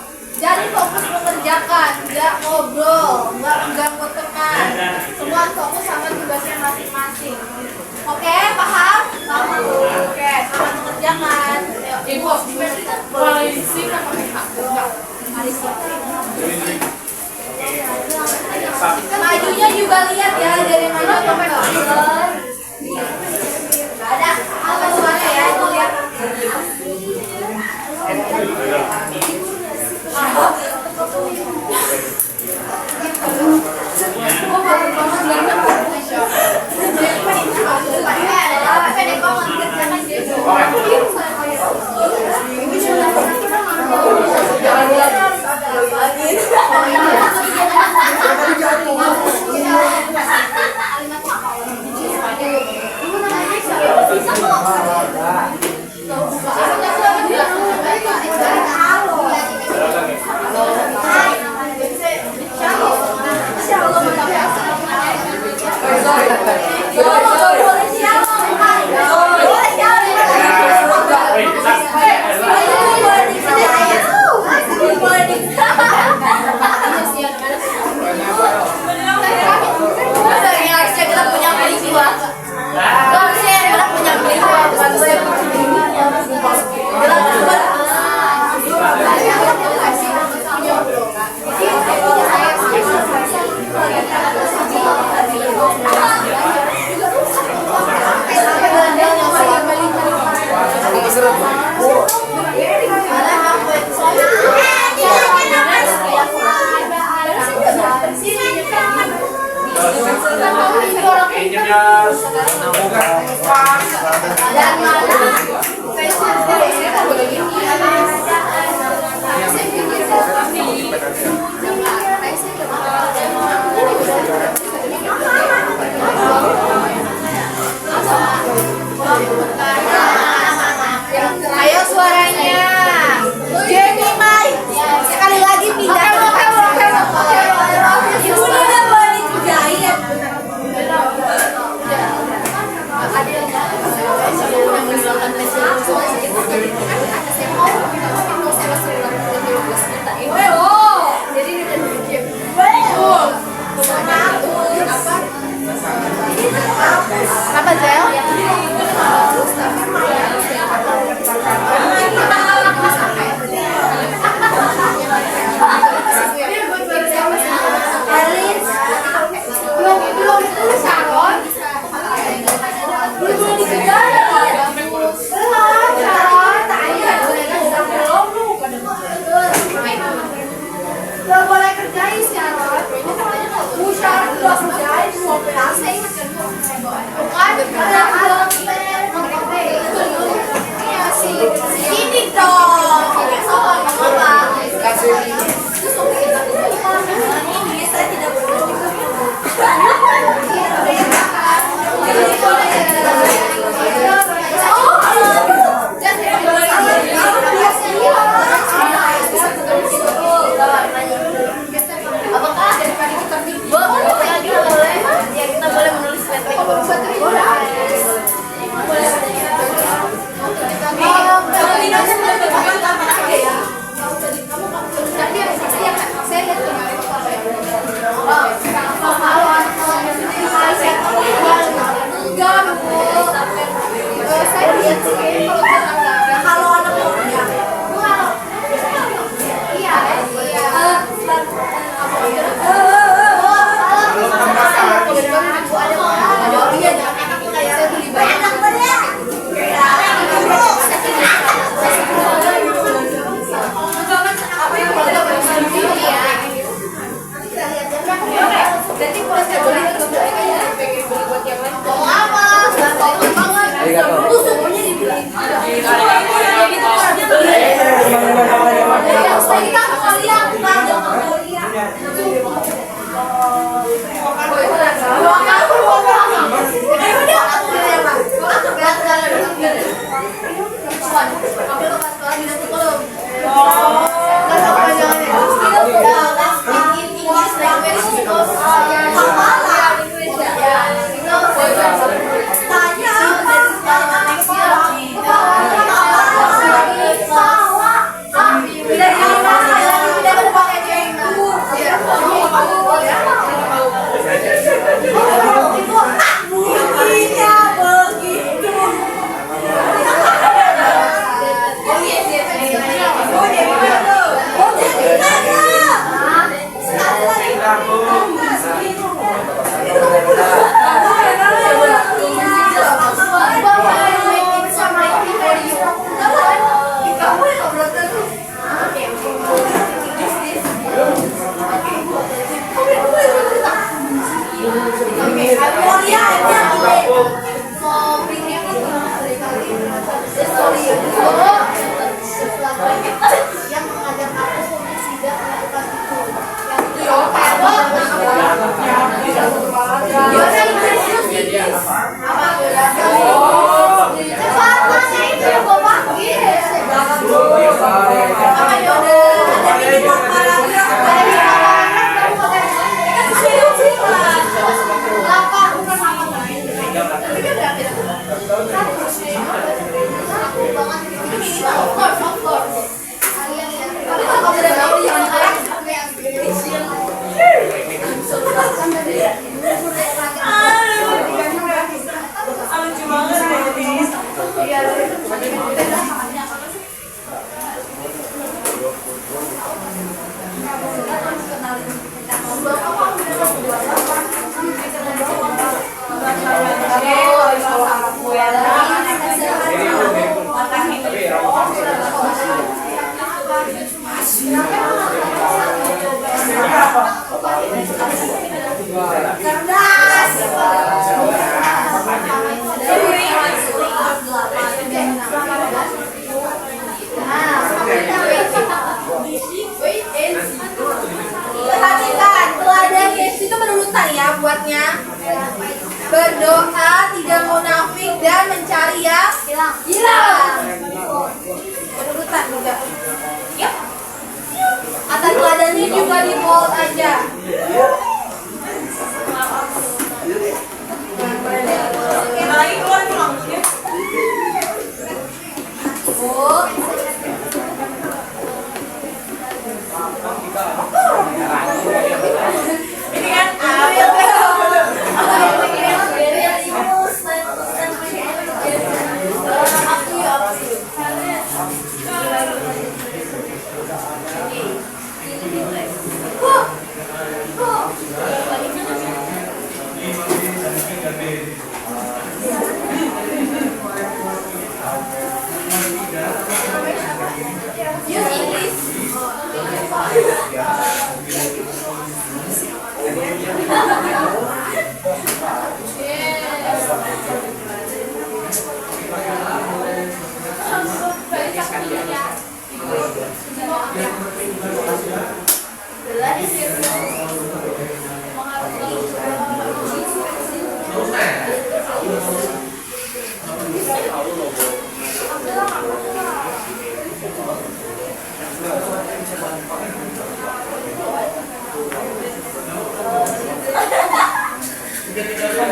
Jadi fokus mengerjakan, nggak ngobrol, nggak mengganggu teman. Semua fokus sama tugasnya masing-masing. Oke, paham? Paham. Oke, selamat mengerjakan. Ibu, koalisi kan pakai hak. Majunya juga lihat ya, dari maju ke belakang. Nggak ada apa suara ya, itu lihat. Ayo suaranya. Jenny Mai. Sekali lagi pindah. Ibu udah boleh dijahit. Apa Zel? Belum Sharon. Belum dikejar. Belum boleh kerjain Sharon. Bu Sharon belum kerjain 12. Bukan, ini dong. Apa? Ini saya tidak boleh. berdoa tidak munafik dan mencari yang hilang. Berurutan juga. Yuk. Kata teladannya juga di bold aja. Lagi keluar tuh lampunya. Oh. Ini kan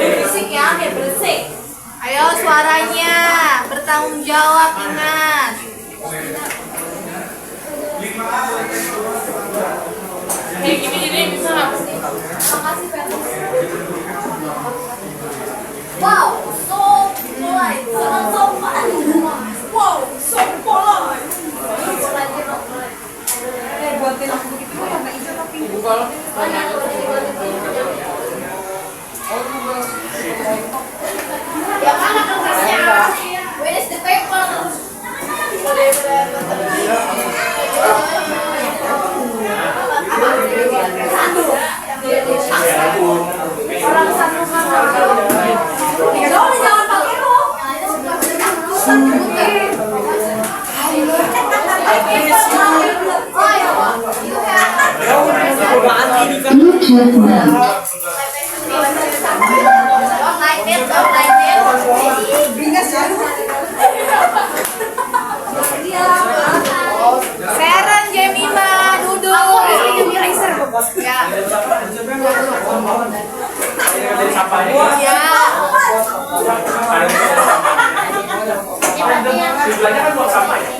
Berisik ya, biar berisik. Ayo suaranya bertanggung jawab, ingat. Kayak gini jadi bisa nggak? Wow, so polite, sangat sopan. Wow, so polite. buatin aku begitu kok warna hijau tapi Buka loh. Yang mana kertasnya? Where is the paper? Orang satu kamar. Jangan pakai rok. YouTube now. Sharon Jemima duduk. Ya. Ya. Sebelahnya kan buat sampah ya?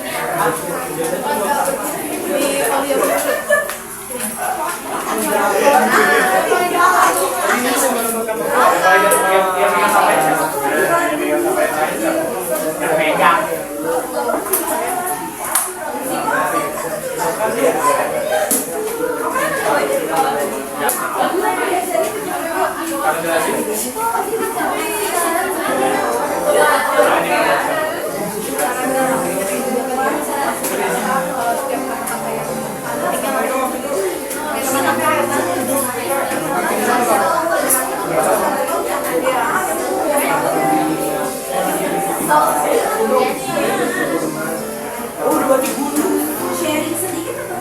Yang pegang. Sharing sedikit atau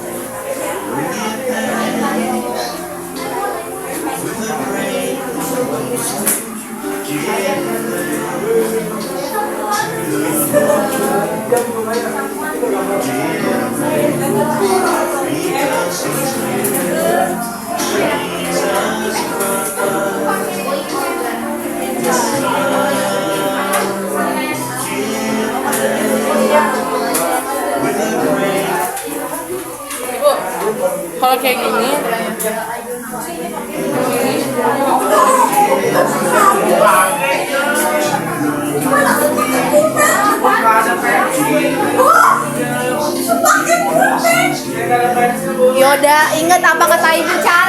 Ibu, kalau kayak gini Yoda, ingat apa kata Ibu Ca?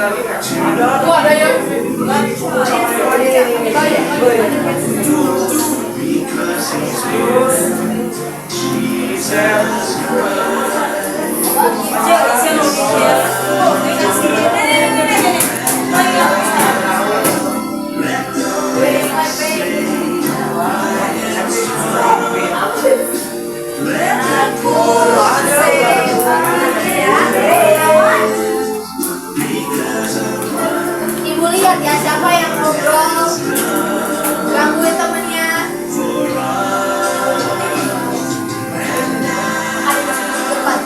lagi nggak? Tuh ada yang Ibu lihat ya siapa yang ngobrol gangguin temennya. Ayo cepat.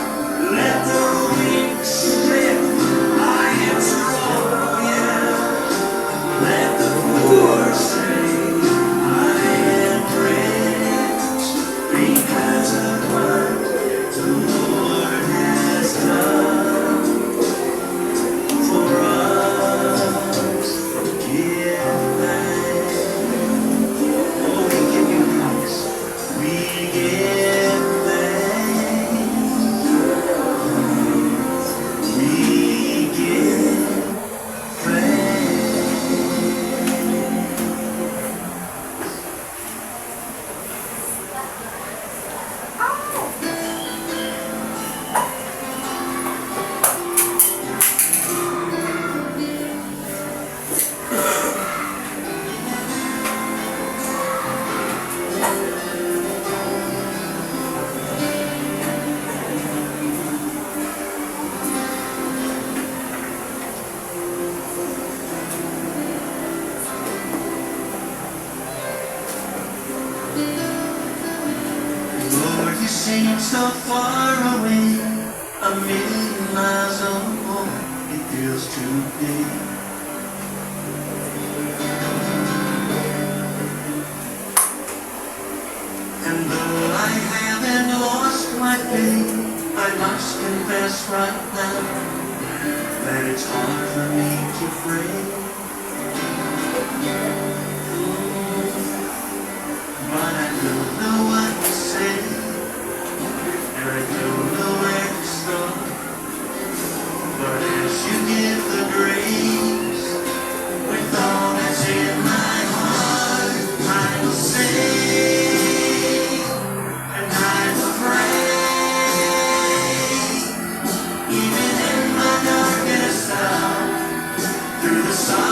Lord, you seem so far away, a million miles or more. It feels too big. And though I haven't lost my faith, I must confess right now that it's hard for me to pray. But I don't know what to say, and I don't know where to start. But as you give the grace, with all that's in my heart, I will sing, and I will pray. Even in my darkest hour, through the sun.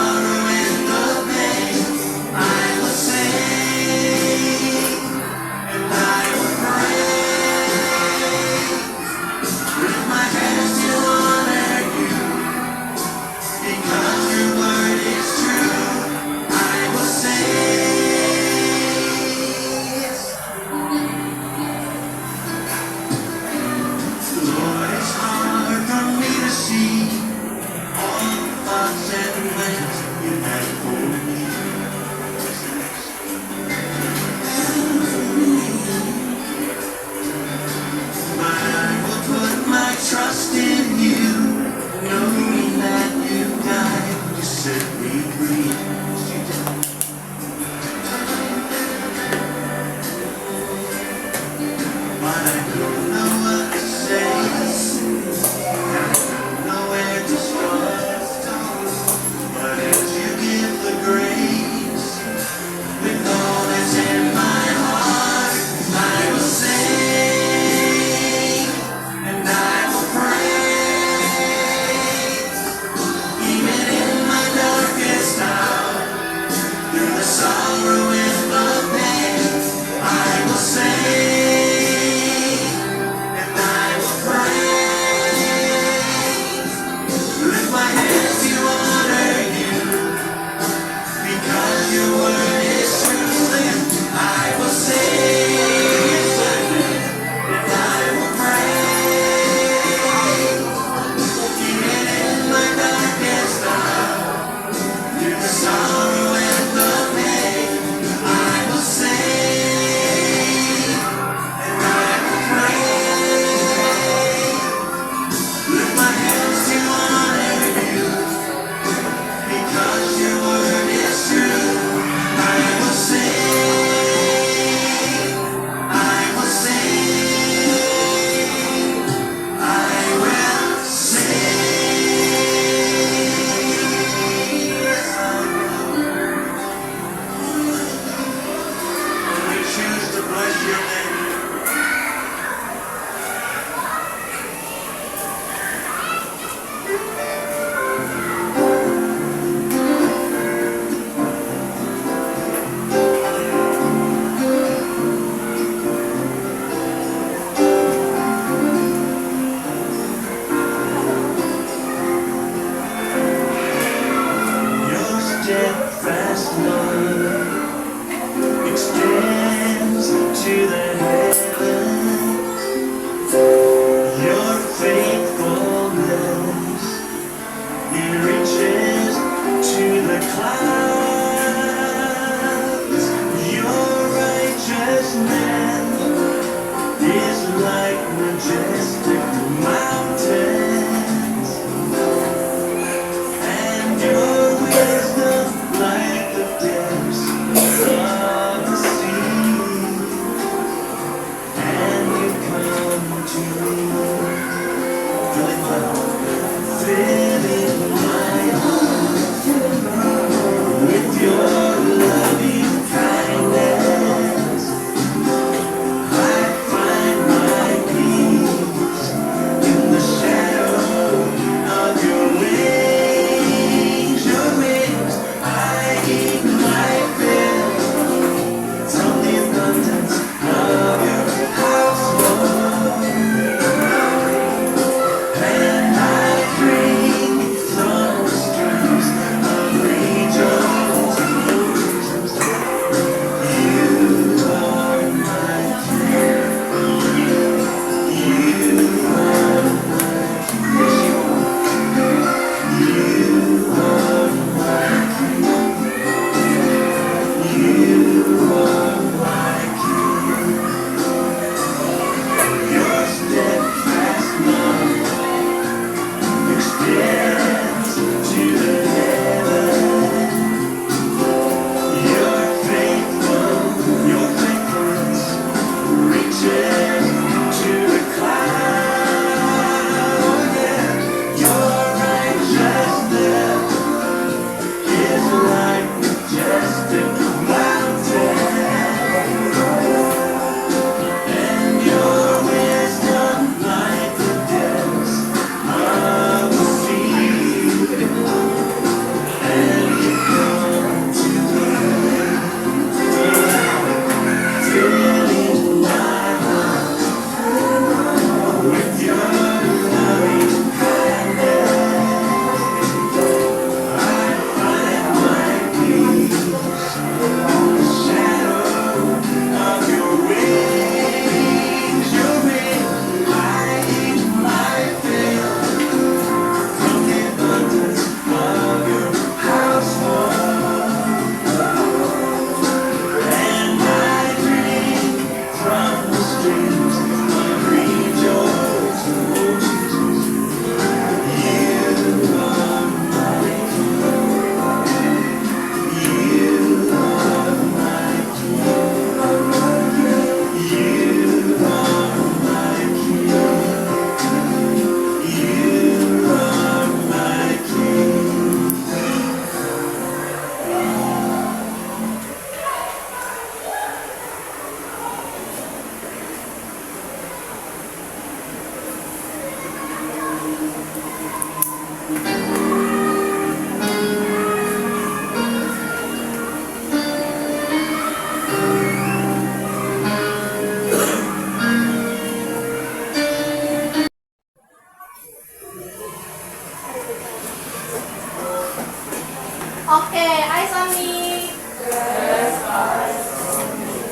Oke, Hai Sami.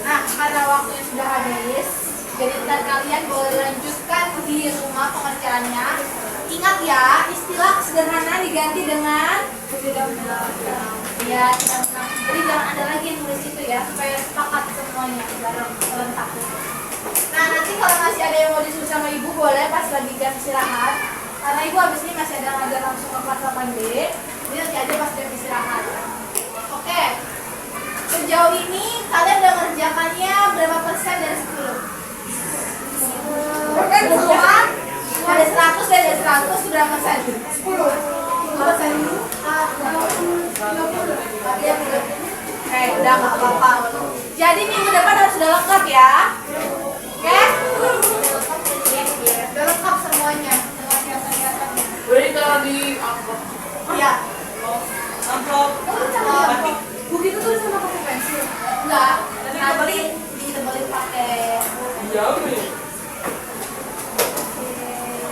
Nah, karena waktunya sudah habis, jadi ntar kalian boleh lanjutkan di rumah pengerjaannya. Ingat ya, istilah sederhana diganti dengan ya, jadi jangan ada lagi yang nulis itu ya, supaya sepakat semuanya bareng serentak. Nah, nanti kalau masih ada yang mau disuruh sama ibu boleh pas lagi jam istirahat. Karena ibu habis ini masih ada ngajar langsung ke kelas 8B. Jadi nanti aja pas jam istirahat. Oke. Sejauh ini kalian udah mengerjakannya berapa persen dari 10? Puluhan? Ada 100 dari 100 berapa persen? 10. 10%. 50. Oke, udah nggak apa-apa. Jadi minggu depan harus sudah lengkap ya. Oke? Udah lengkap semuanya dengan hiasan-hiasannya. Beri kalau di angkot. Iya. Amplop. Batik. Begitu tuh sama pakai pensil? Enggak. Nanti ditebelin pakai. Iya, nih.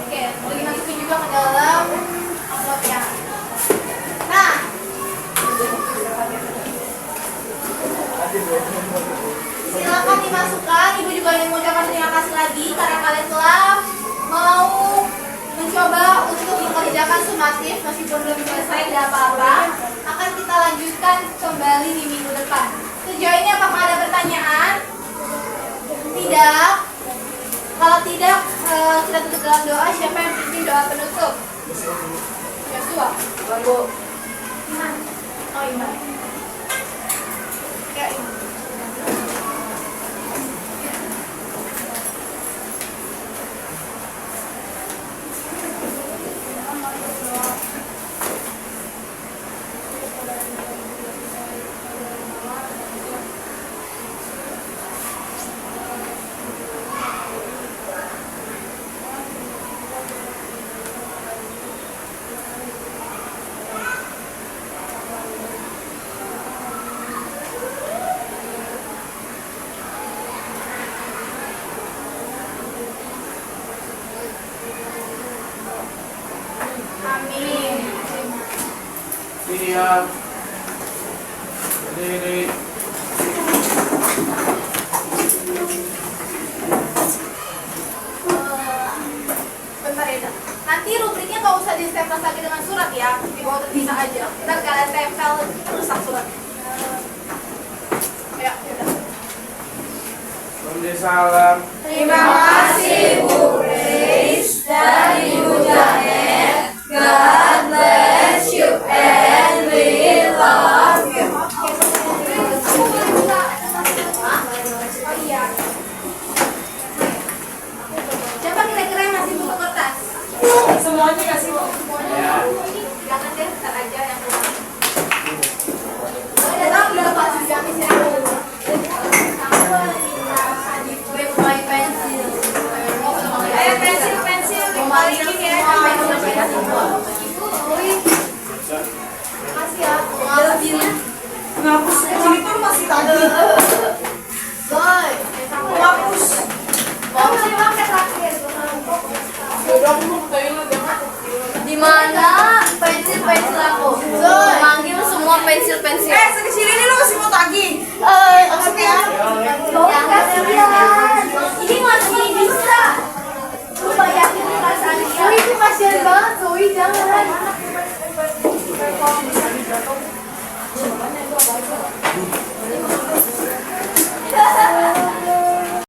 Oke, boleh dimasukin juga ke dalam amplopnya. Nah, silakan dimasukkan. Ibu juga ingin mengucapkan terima kasih lagi karena kalian telah mau mencoba untuk mengerjakan sumatif meskipun belum selesai, tidak apa-apa. Akan kita lanjutkan kembali di minggu depan. Sejauh ini apakah ada pertanyaan? Tidak. Kalau tidak, kita tutup dalam doa. Siapa yang pimpin doa penutup? Yosua. Iman. Oh, Iman. Ya, Iman. Amin. Siap. Berdiri. Bentar ya, nanti rubriknya nggak usah di-stempel lagi dengan surat ya, dibawa terpisah aja. Ntar kalian tempel rusak suratnya. Ya, udah. Memberi salam. Terima kasih Bu Grace dan Ibu Janet. God bless you and we love you. Oh iya. Siapa kira-kira yang masih butuh kertas? Semuanya kasih Bu. Jangan deh, ntar aja yang kurang. Udah pasti habis ya. With my pencil. Ayo pensil dibalikin ya. Makasih ya. Makasih. Ngapus Jennifer masih tadi. Boy. Ngapus. Mau sih pakai terakhir. Udah aku mau ke toilet ya. Di mana pensil aku? Manggil semua pensil. Sekecil ini lo masih mau tagih? Maksud ya? Kasihan. Ini masih bisa. Lu bayangin perasaan dia. Zoe itu kasihan banget, Zoe jangan.